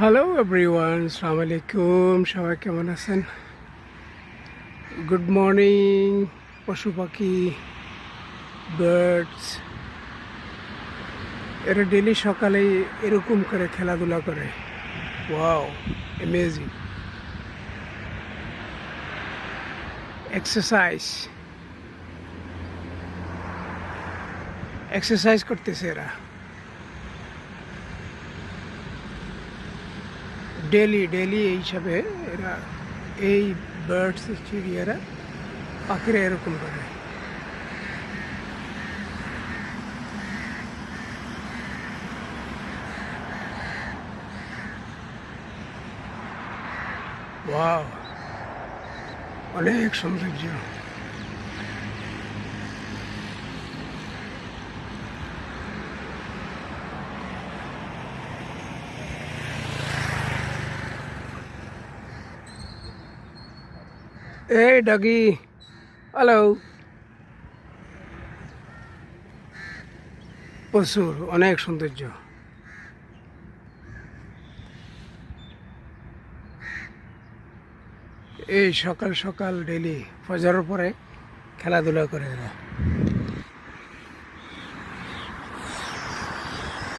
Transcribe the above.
Hello everyone, আসসালামু আলাইকুম। সবাই কেমন আছেন? গুড মর্নিং পশু পাখি, বার্ডস। এরা ডেলি সকালে এরকম করে খেলাধুলা করে। Wow, amazing. এক্সারসাইজ এক্সারসাইজ করতেছে এরা ডেলি ডেলি। এই হিসাবে এরা, এই বার্ডস চিড়িয়ারা, পাখিরা এরকম করে। ওয়াও, অনেক সৌন্দর্য। এই ডগি, হ্যালো। প্রচুর, অনেক সৌন্দর্য। এই সকাল সকাল ডেলি ফজরের পরে খেলাধুলা করে এরা।